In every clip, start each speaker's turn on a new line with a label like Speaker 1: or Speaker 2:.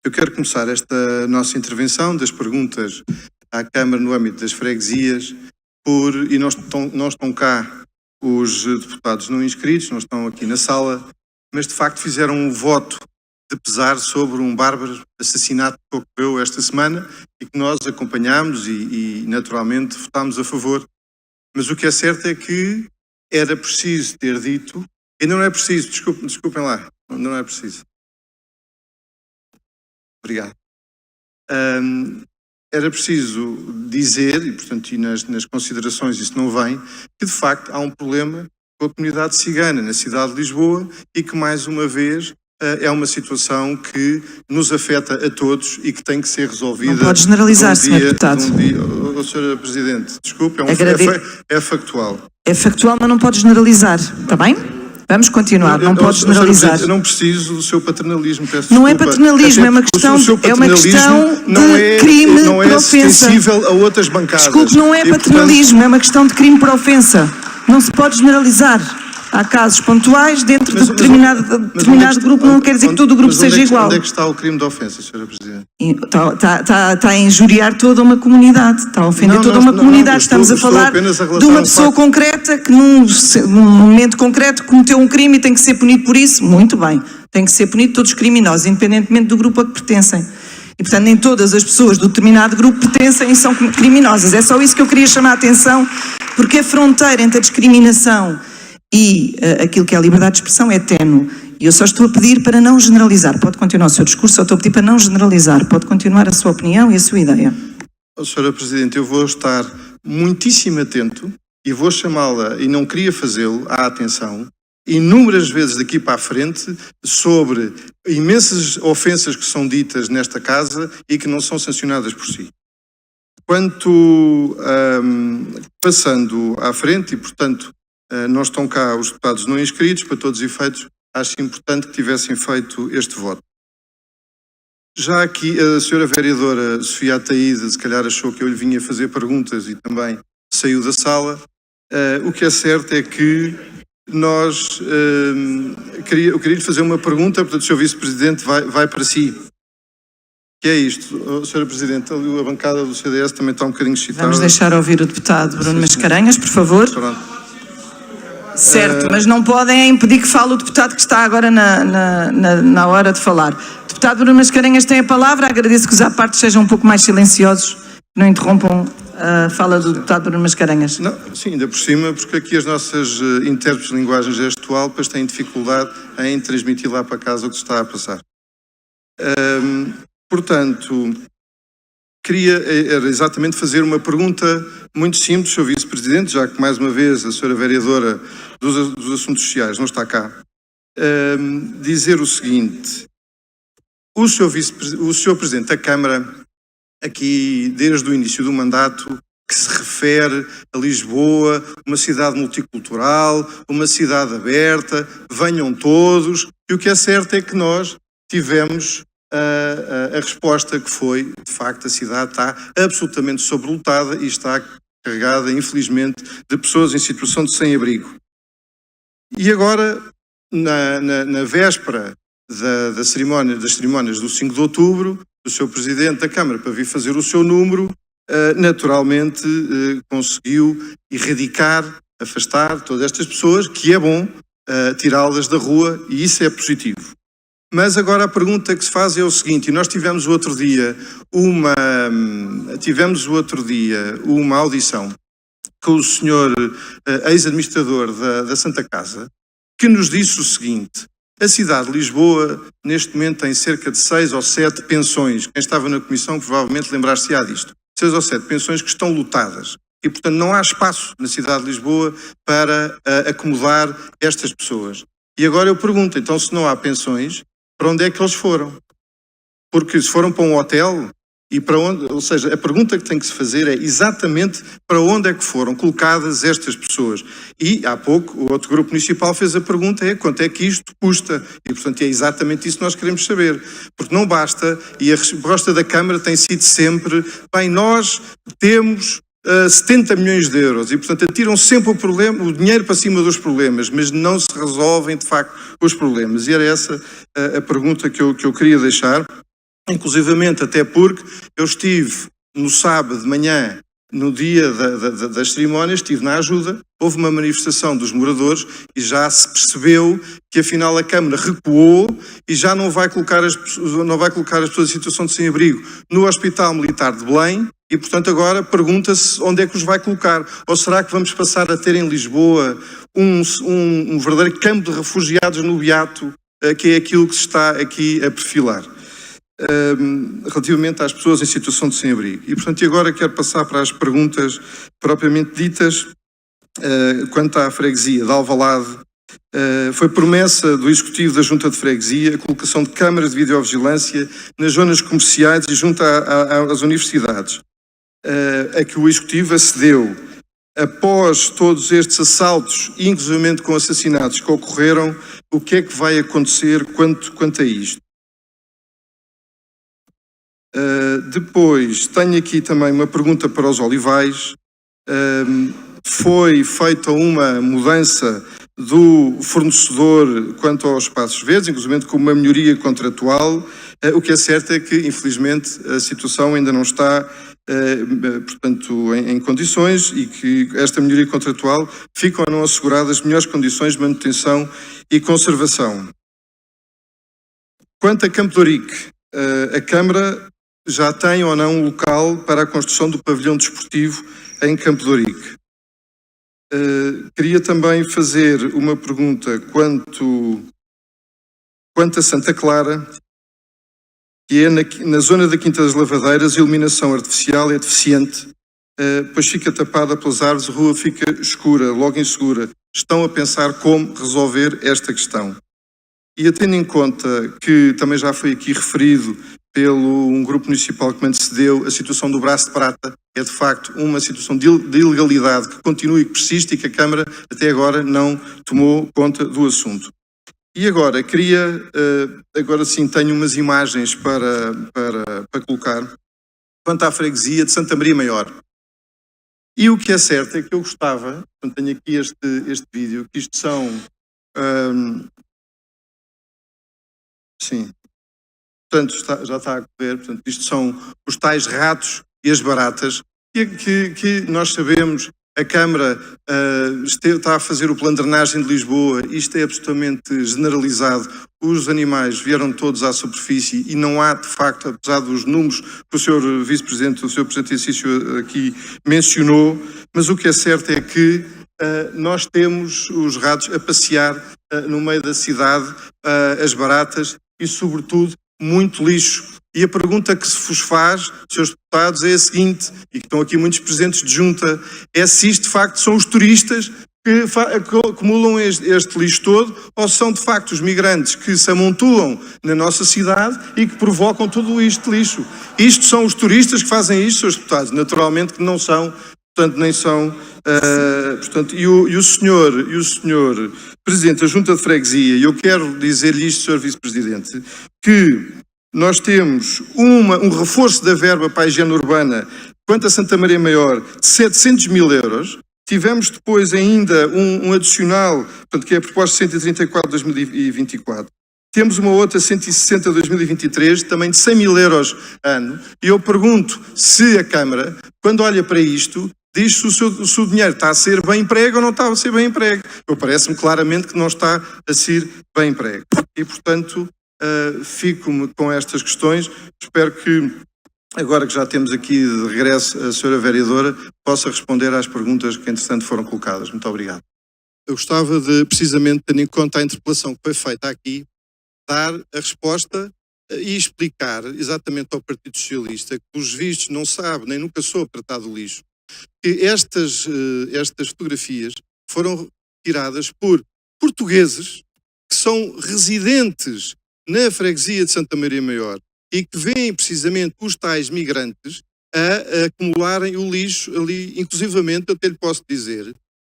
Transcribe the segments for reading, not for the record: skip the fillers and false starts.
Speaker 1: Eu quero começar esta nossa intervenção das perguntas à Câmara no âmbito das freguesias e não estão cá os deputados não inscritos, não estão aqui na sala, mas de facto fizeram um voto de pesar sobre um bárbaro assassinato que ocorreu esta semana e que nós acompanhámos e naturalmente votámos a favor. Mas o que é certo é que era preciso ter dito, ainda não é preciso, desculpem lá, ainda não é preciso. Obrigado. Era preciso dizer, e portanto nas considerações isso não vem, que de facto há um problema com a comunidade cigana na cidade de Lisboa e que mais uma vez é uma situação que nos afeta a todos e que tem que ser resolvida.
Speaker 2: Não pode generalizar, Sr. Deputado.
Speaker 1: Sra. Presidente, desculpe, é factual.
Speaker 2: É factual, mas não pode generalizar, está bem? Vamos continuar, não pode generalizar.
Speaker 1: Eu não preciso do seu paternalismo, peço
Speaker 2: não
Speaker 1: desculpa.
Speaker 2: É paternalismo, é uma questão de crime por ofensa.
Speaker 1: Não é extensível a outras bancadas.
Speaker 2: Desculpe, não é paternalismo, é uma questão de crime por ofensa. Não se pode generalizar. Há casos pontuais dentro de determinado grupo, não quer dizer que todo o grupo seja igual.
Speaker 1: Onde é que está o crime de ofensa, Sra. Presidente?
Speaker 2: Está a injuriar toda uma comunidade, está a ofender toda uma comunidade. Estamos a falar de uma pessoa concreta que num momento concreto cometeu um crime e tem que ser punido por isso. Muito bem, tem que ser punido todos os criminosos, independentemente do grupo a que pertencem. E, portanto, nem todas as pessoas do determinado grupo pertencem e são criminosas. É só isso que eu queria chamar a atenção, porque a fronteira entre a discriminação e aquilo que é a liberdade de expressão é ténue. E eu só estou a pedir para não generalizar. Pode continuar o seu discurso, só estou a pedir para não generalizar. Pode continuar a sua opinião e a sua ideia.
Speaker 1: Sra. Presidente, eu vou estar muitíssimo atento e vou chamá-la, e não queria fazê-lo, à atenção, inúmeras vezes daqui para a frente, sobre imensas ofensas que são ditas nesta casa e que não são sancionadas por si. Quanto passando à frente, e portanto não estão cá os deputados não inscritos, para todos os efeitos, acho importante que tivessem feito este voto. Já aqui a senhora vereadora Sofia Ataíde, se calhar achou que eu lhe vinha fazer perguntas e também saiu da sala. O que é certo é que eu queria lhe fazer uma pergunta, portanto o Sr. Vice-Presidente vai para si. Que é isto, Sra. Presidente, a bancada do CDS também está um bocadinho excitada.
Speaker 2: Vamos deixar ouvir o deputado Bruno Mascarenhas, por favor.
Speaker 1: Pronto.
Speaker 2: Certo, mas não podem impedir que fale o deputado que está agora na hora de falar. Deputado Bruno Mascarenhas tem a palavra, agradeço que os à parte sejam um pouco mais silenciosos, não interrompam a fala do deputado Bruno Mascarenhas.
Speaker 1: Não, sim, ainda por cima, porque aqui as nossas intérpretes de linguagem gestual depois têm dificuldade em transmitir lá para casa o que se está a passar. Portanto, era exatamente fazer uma pergunta muito simples, Sr. Vice-Presidente, já que mais uma vez a Sra. Vereadora dos Assuntos Sociais não está cá, dizer o seguinte: o Sr. Presidente da Câmara, aqui desde o início do mandato, que se refere a Lisboa, uma cidade multicultural, uma cidade aberta, venham todos, e o que é certo é que nós tivemos a resposta que foi, de facto, a cidade está absolutamente sobrelotada e está carregada, infelizmente, de pessoas em situação de sem-abrigo. E agora, na véspera das cerimónias do 5 de outubro, o Sr. Presidente da Câmara, para vir fazer o seu número, naturalmente conseguiu erradicar, afastar todas estas pessoas, que é bom tirá-las da rua, e isso é positivo. Mas agora a pergunta que se faz é o seguinte, e nós tivemos o outro dia uma audição com o senhor ex-administrador da Santa Casa, que nos disse o seguinte: a cidade de Lisboa neste momento tem cerca de 6 ou 7 pensões, quem estava na comissão provavelmente lembrar-se-á disto, 6 ou 7 pensões que estão lotadas. E, portanto, não há espaço na cidade de Lisboa para acomodar estas pessoas. E agora eu pergunto, então, se não há pensões, para onde é que eles foram? Porque se foram para um hotel, e para onde, ou seja, a pergunta que tem que se fazer é exatamente para onde é que foram colocadas estas pessoas. E há pouco o outro grupo municipal fez a pergunta, quanto é que isto custa? E portanto é exatamente isso que nós queremos saber. Porque não basta, e a resposta da Câmara tem sido sempre, bem, nós temos 70 milhões de euros e, portanto, atiram sempre o dinheiro para cima dos problemas, mas não se resolvem, de facto, os problemas. E era essa a pergunta que eu queria deixar. inclusivamente até porque eu estive no sábado de manhã, no dia das cerimónias, estive na ajuda, houve uma manifestação dos moradores e já se percebeu que afinal a Câmara recuou e já não vai colocar as pessoas em situação de sem-abrigo no Hospital Militar de Belém e, portanto, agora pergunta-se onde é que os vai colocar. Ou será que vamos passar a ter em Lisboa um verdadeiro campo de refugiados no Beato, que é aquilo que se está aqui a perfilar? Relativamente às pessoas em situação de sem-abrigo. E, portanto, agora quero passar para as perguntas propriamente ditas. Quanto à freguesia de Alvalade, foi promessa do Executivo da Junta de Freguesia a colocação de câmaras de videovigilância nas zonas comerciais e junto às universidades, a que o Executivo acedeu. Após todos estes assaltos, inclusivamente com assassinatos que ocorreram, o que é que vai acontecer quanto a isto? Depois, tenho aqui também uma pergunta para os Olivais. Foi feita uma mudança do fornecedor quanto aos espaços verdes, inclusive com uma melhoria contratual. O que é certo é que, infelizmente, a situação ainda não está, portanto, em condições e que esta melhoria contratual ficam a não asseguradas melhores condições de manutenção e conservação. Quanto a Campo de Ourique, a Câmara já tem ou não um local para a construção do pavilhão desportivo em Campo de Ourique. Queria também fazer uma pergunta quanto a Santa Clara, que é na zona da Quinta das Lavadeiras, a iluminação artificial é deficiente, pois fica tapada pelas árvores, a rua fica escura, logo insegura. Estão a pensar como resolver esta questão. E tendo em conta que também já foi aqui referido pelo um grupo municipal que me antecedeu, a situação do Braço de Prata é de facto uma situação de ilegalidade que continua e que persiste e que a Câmara até agora não tomou conta do assunto. E agora, agora sim tenho umas imagens para colocar quanto à freguesia de Santa Maria Maior. E o que é certo é que eu gostava, portanto, tenho aqui este vídeo, que isto são... sim. Portanto, já está a correr, portanto, isto são os tais ratos e as baratas, que nós sabemos, a Câmara está a fazer o plano de drenagem de Lisboa, isto é absolutamente generalizado, os animais vieram todos à superfície e não há, de facto, apesar dos números que o Sr. Vice-Presidente, o Sr. Presidente de Exercício aqui mencionou, mas o que é certo é que nós temos os ratos a passear no meio da cidade, as baratas e, sobretudo, muito lixo. E a pergunta que se vos faz, Srs. Deputados, é a seguinte, e que estão aqui muitos presentes de junta, é se isto de facto são os turistas que acumulam este lixo todo, ou são de facto os migrantes que se amontoam na nossa cidade e que provocam todo este lixo. Isto são os turistas que fazem isto, Srs. Deputados, naturalmente que não são, portanto nem são, portanto, e o senhor Presidente da Junta de Freguesia, e eu quero dizer-lhe isto, Sr. Vice-Presidente, que nós temos um reforço da verba para a higiene urbana quanto a Santa Maria Maior de 700 mil euros. Tivemos depois ainda um adicional, portanto, que é a proposta 134 de 2024. Temos uma outra 160 de 2023, também de 100 mil euros ano. E eu pergunto se a Câmara, quando olha para isto, diz se o dinheiro está a ser bem emprego ou não está a ser bem emprego. Parece-me claramente que não está a ser bem emprego. E, portanto, fico-me com estas questões. Espero que, agora que já temos aqui de regresso a Sra. Vereadora, possa responder às perguntas que, entretanto, foram colocadas. Muito obrigado. Eu gostava de, precisamente, tendo em conta a interpelação que foi feita aqui, dar a resposta e explicar exatamente ao Partido Socialista que, pelos vistos, não sabe, nem nunca soube tratar do lixo, que estas fotografias foram tiradas por portugueses que são residentes na freguesia de Santa Maria Maior e que veem precisamente os tais migrantes a acumularem o lixo ali. Inclusivamente, eu até lhe posso dizer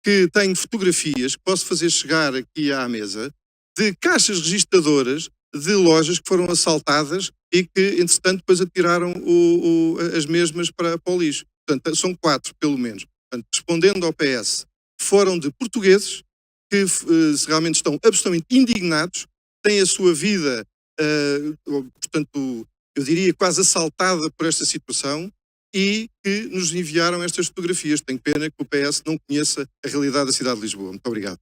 Speaker 1: que tenho fotografias que posso fazer chegar aqui à mesa de caixas registadoras de lojas que foram assaltadas e que, entretanto, depois atiraram as mesmas para o lixo. Portanto, são 4, pelo menos. Portanto, respondendo ao PS, foram de portugueses que realmente estão absolutamente indignados, têm a sua vida, portanto, eu diria quase assaltada por esta situação e que nos enviaram estas fotografias. Tenho pena que o PS não conheça a realidade da cidade de Lisboa. Muito obrigado.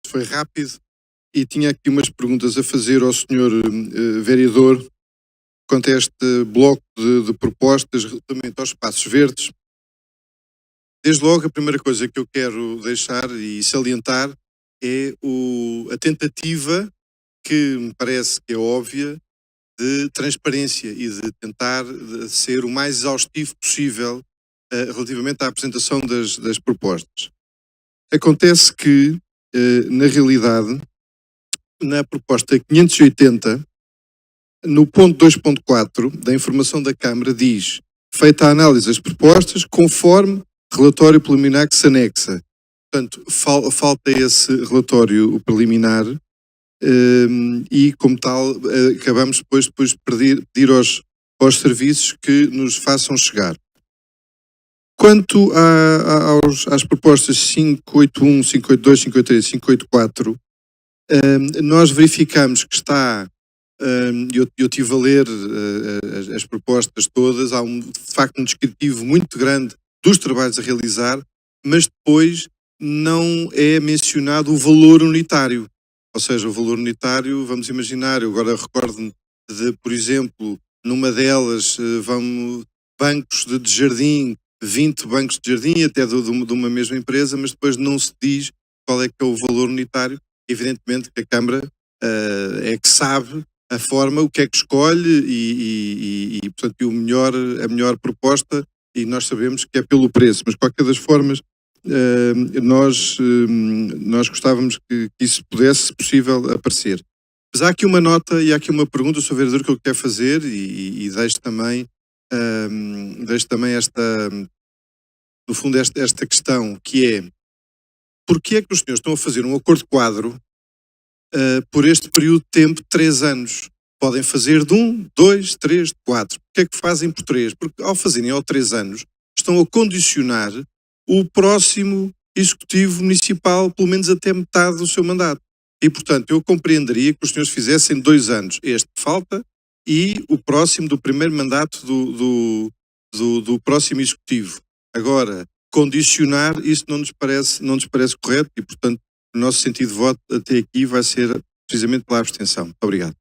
Speaker 1: Foi rápido e tinha aqui umas perguntas a fazer ao senhor vereador quanto a este bloco de propostas relativamente aos espaços verdes. Desde logo, a primeira coisa que eu quero deixar e salientar é a tentativa, que me parece que é óbvia, de transparência e de tentar ser o mais exaustivo possível relativamente à apresentação das propostas. Acontece que, na realidade, na proposta 580, no ponto 2.4 da informação da Câmara diz: feita a análise das propostas conforme relatório preliminar que se anexa. Portanto, falta esse relatório preliminar e, como tal, acabamos depois de pedir aos serviços que nos façam chegar. Quanto às propostas 581, 582, 583 e 584, nós verificamos que está, eu estive a ler as propostas todas, há de facto um descritivo muito grande dos trabalhos a realizar, mas depois não é mencionado o valor unitário. Ou seja, o valor unitário, vamos imaginar, eu agora recordo-me de, por exemplo, numa delas, bancos de jardim, 20 bancos de jardim, até de uma mesma empresa, mas depois não se diz qual é que é o valor unitário. Evidentemente que a Câmara é que sabe a forma, o que é que escolhe e portanto, a melhor proposta, e nós sabemos que é pelo preço, mas de qualquer das formas, nós gostávamos que isso pudesse, se possível, aparecer. Mas há aqui uma nota e há aqui uma pergunta, Sr. Vereador, que eu quero fazer e deixo também no fundo, esta questão, que é: porquê é que os senhores estão a fazer um acordo quadro por este período de tempo de 3 anos? Podem fazer de 1, 2, 3, 4. Porquê é que fazem por 3? Porque ao fazerem ao 3 anos, estão a condicionar o próximo executivo municipal, pelo menos até metade do seu mandato. E, portanto, eu compreenderia que os senhores fizessem 2 anos, este que falta, e o próximo do primeiro mandato do próximo executivo. Agora, condicionar, isso não nos parece correto e, portanto, o nosso sentido de voto até aqui vai ser precisamente pela abstenção. Muito obrigado.